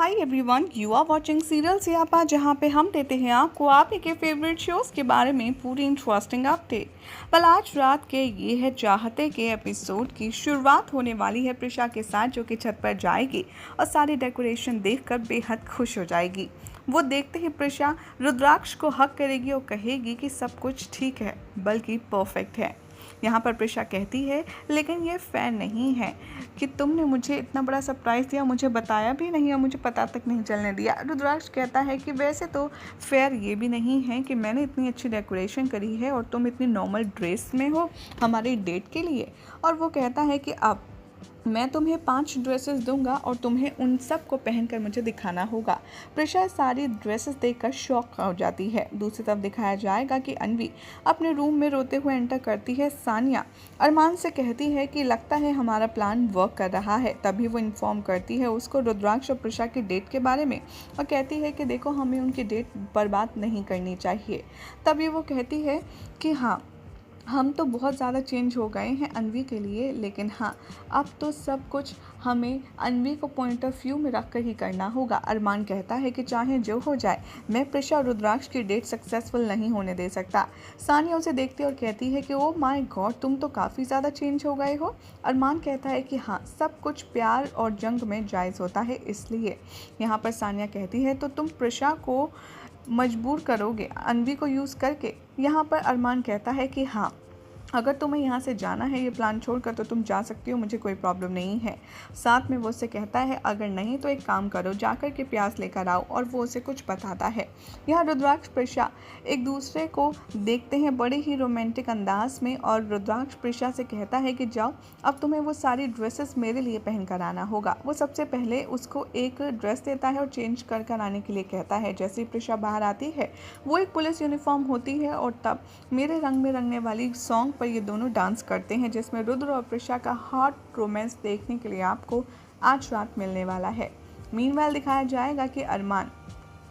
Hi everyone, you are watching serial Siyapa, जहां पे हम देते हैं आपको आप ही के फेवरेट शोज़ के बारे में पूरी इंटरेस्टिंग अपडेट। आज रात के ये है चाहते के एपिसोड की शुरुआत होने वाली है प्रिशा के साथ, जो कि छत पर जाएगी और सारी डेकोरेशन देखकर बेहद खुश हो जाएगी। वो देखते ही प्रिशा रुद्राक्ष को हक करेगी और कहेगी कि सब कुछ ठीक है, बल्कि परफेक्ट है। यहाँ पर प्रिशा कहती है, लेकिन ये फेयर नहीं है कि तुमने मुझे इतना बड़ा सरप्राइज़ दिया, मुझे बताया भी नहीं और मुझे पता तक नहीं चलने दिया। रुद्राक्ष कहता है कि वैसे तो फेयर ये भी नहीं है कि मैंने इतनी अच्छी डेकोरेशन करी है और तुम इतनी नॉर्मल ड्रेस में हो हमारी डेट के लिए। और वो कहता है कि अब मैं तुम्हें 5 ड्रेसेस दूंगा और तुम्हें उन सब को पहनकर मुझे दिखाना होगा। प्रिशा सारी ड्रेसेस देखकर शॉक हो जाती है। दूसरी तरफ दिखाया जाएगा कि अन्वी अपने रूम में रोते हुए एंटर करती है। सानिया अरमान से कहती है कि लगता है हमारा प्लान वर्क कर रहा है। तभी वो इन्फॉर्म करती है उसको रुद्राक्ष और प्रिशा की डेट के बारे में और कहती है कि देखो, हमें उनकी डेट बर्बाद नहीं करनी चाहिए। तभी वो कहती है कि हाँ, हम तो बहुत ज़्यादा चेंज हो गए हैं अन्वी के लिए, लेकिन हाँ, अब तो सब कुछ हमें अन्वी को पॉइंट ऑफ व्यू में रख कर ही करना होगा। अरमान कहता है कि चाहे जो हो जाए, मैं प्रिशा और रुद्राक्ष की डेट सक्सेसफुल नहीं होने दे सकता। सानिया उसे देखती और कहती है कि ओह माय गॉड, तुम तो काफ़ी ज़्यादा चेंज हो गए हो। अरमान कहता है कि हाँ, सब कुछ प्यार और जंग में जायज़ होता है, इसलिए। यहाँ पर सानिया कहती है, तो तुम प्रिशा को मजबूर करोगे अन्वी को यूज़ करके। यहाँ पर अरमान कहता है कि हाँ, अगर तुम्हें यहाँ से जाना है ये प्लान छोड़कर तो तुम जा सकती हो, मुझे कोई प्रॉब्लम नहीं है। साथ में वो उससे कहता है, अगर नहीं तो एक काम करो, जाकर के प्यास लेकर आओ, और वो उसे कुछ बताता है। यहाँ रुद्राक्ष प्रिशा एक दूसरे को देखते हैं बड़े ही रोमांटिक अंदाज में, और रुद्राक्ष प्रिशा से कहता है कि जाओ, अब तुम्हें वो सारी ड्रेसेस मेरे लिए पहन कर आना होगा। वो सबसे पहले उसको एक ड्रेस देता है और चेंज कर आने के लिए कहता है। जैसे ही प्रिशा बाहर आती है, वो एक पुलिस यूनिफॉर्म होती है, और तब मेरे रंग में रंगने वाली सॉन्ग पर ये दोनों डांस करते हैं, जिसमें रुद्र और प्रिशा का हॉट रोमांस देखने के लिए आपको आज रात मिलने वाला है। मीनवाइल दिखाया जाएगा कि अरमान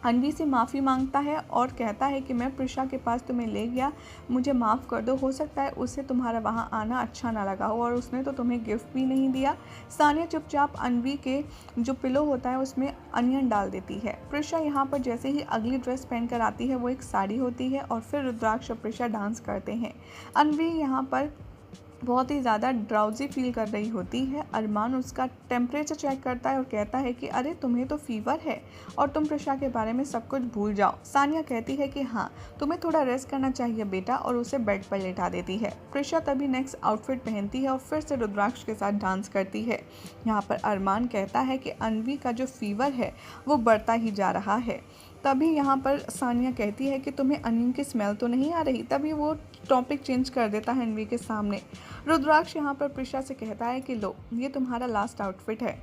अन्वी से माफ़ी मांगता है और कहता है कि मैं प्रिशा के पास तुम्हें ले गया, मुझे माफ़ कर दो, हो सकता है उसे तुम्हारा वहाँ आना अच्छा ना लगा हो, और उसने तो तुम्हें गिफ्ट भी नहीं दिया। सानिया चुपचाप अन्वी के जो पिलो होता है उसमें अनियन डाल देती है। प्रिशा यहाँ पर जैसे ही अगली ड्रेस पहनकर आती है, वो एक साड़ी होती है, और फिर रुद्राक्ष और प्रिशा डांस करते हैं। अन्वी यहाँ पर बहुत ही ज़्यादा ड्राउजी फील कर रही होती है। अरमान उसका टेम्परेचर चेक करता है और कहता है कि अरे तुम्हें तो फीवर है और तुम प्रिशा के बारे में सब कुछ भूल जाओ। सानिया कहती है कि हाँ, तुम्हें थोड़ा रेस्ट करना चाहिए बेटा, और उसे बेड पर लेटा देती है। प्रिशा तभी नेक्स्ट आउटफिट पहनती है और फिर से रुद्राक्ष के साथ डांस करती है। यहाँ पर अरमान कहता है कि अन्वी का जो फीवर है वो बढ़ता ही जा रहा है। तभी यहाँ पर सानिया कहती है कि तुम्हें अनियन की स्मेल तो नहीं आ रही। तभी वो टॉपिक चेंज कर देता है अन्वी के सामने। रुद्राक्ष यहाँ पर प्रिशा से कहता है कि लो, ये तुम्हारा लास्ट आउटफिट है।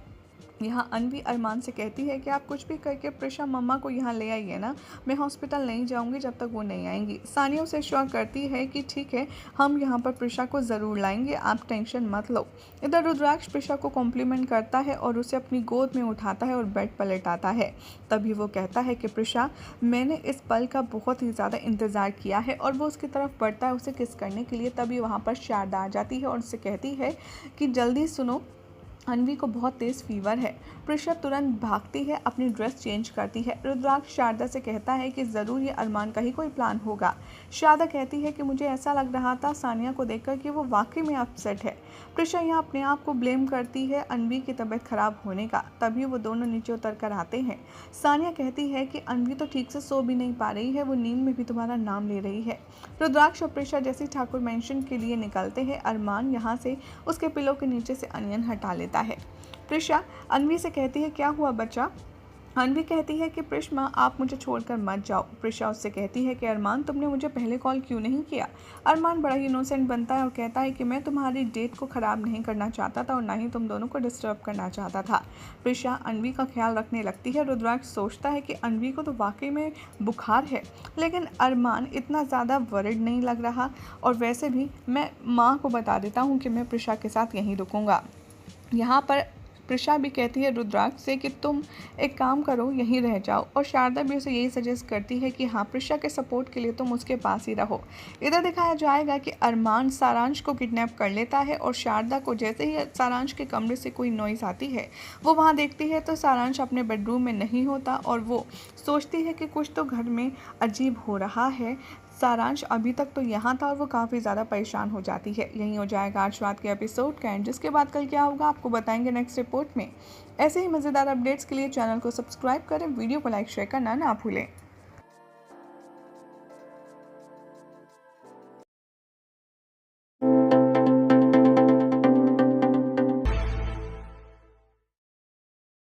यहाँ अन्वी अरमान से कहती है कि आप कुछ भी करके प्रिशा मम्मा को यहाँ ले आइए ना, मैं हॉस्पिटल नहीं जाऊँगी जब तक वो नहीं आएंगी। सानिया उसे श्योर करती है कि ठीक है, हम यहाँ पर प्रिशा को ज़रूर लाएंगे, आप टेंशन मत लो। इधर रुद्राक्ष प्रिशा को कॉम्प्लीमेंट करता है और उसे अपनी गोद में उठाता है और बेड पर लेटाता है। तभी वो कहता है कि प्रिशा, मैंने इस पल का बहुत ही ज़्यादा इंतज़ार किया है, और वो उसकी तरफ बढ़ता है उसे किस करने के लिए। तभी वहाँ पर शारदा आ जाती है और उससे कहती है कि जल्दी सुनो, अन्वी को बहुत तेज़ फीवर है। प्रिशा तुरंत भागती है, अपनी ड्रेस चेंज करती है। रुद्राक्ष शारदा से कहता है कि ज़रूर ये अरमान का ही कोई प्लान होगा। शारदा कहती है कि मुझे ऐसा लग रहा था सानिया को देखकर कि वो वाकई में अपसेट है। प्रिशा यहाँ अपने आप को ब्लेम करती है अन्वी की तबीयत खराब होने का। तभी वो दोनों नीचे उतर कर आते हैं। सानिया कहती है कि अन्वी तो ठीक से सो भी नहीं पा रही है, वो नींद में भी तुम्हारा नाम ले रही है। रुद्राक्ष और प्रिशा जैसे ठाकुर मेंशन के लिए निकलते हैं, अरमान यहाँ से उसके पिलो के नीचे से अनियन हटा लेता है। प्रिशा अन्वी से कहती है, क्या हुआ बच्चा? अन्वी कहती है कि प्रिश्मा, आप मुझे छोड़कर मत जाओ। प्रिशा उससे कहती है कि अरमान, तुमने मुझे पहले कॉल क्यों नहीं किया? अरमान बड़ा ही इनोसेंट बनता है और कहता है कि मैं तुम्हारी डेट को ख़राब नहीं करना चाहता था और ना ही तुम दोनों को डिस्टर्ब करना चाहता था। प्रिशा अन्वी का ख्याल रखने लगती है। रुद्राक्ष सोचता है कि अन्वी को तो वाकई में बुखार है, लेकिन अरमान इतना ज़्यादा वरिड नहीं लग रहा, और वैसे भी मैं माँ को बता देता हूँ कि मैं प्रिशा के साथ यहीं रुकूँगा। यहाँ पर प्रिशा भी कहती है रुद्राक्ष से कि तुम एक काम करो, यहीं रह जाओ, और शारदा भी उसे यही सजेस्ट करती है कि हाँ, प्रिशा के सपोर्ट के लिए तुम उसके पास ही रहो। इधर दिखाया जाएगा कि अरमान सारांश को किडनैप कर लेता है और शारदा को जैसे ही सारांश के कमरे से कोई नॉइज़ आती है वो वहाँ देखती है तो सारांश अपने बेडरूम में नहीं होता और वो सोचती है कि कुछ तो घर में अजीब हो रहा है। सारांश अभी तक तो यहाँ था और वो काफ़ी ज़्यादा परेशान हो जाती है। यही हो जाएगा आज रात के एपिसोड का एंड, जिसके बाद कल क्या होगा आपको बताएंगे नेक्स्ट रिपोर्ट में। ऐसे ही मज़ेदार अपडेट्स के लिए चैनल को सब्सक्राइब करें, वीडियो को लाइक शेयर करना ना भूलें।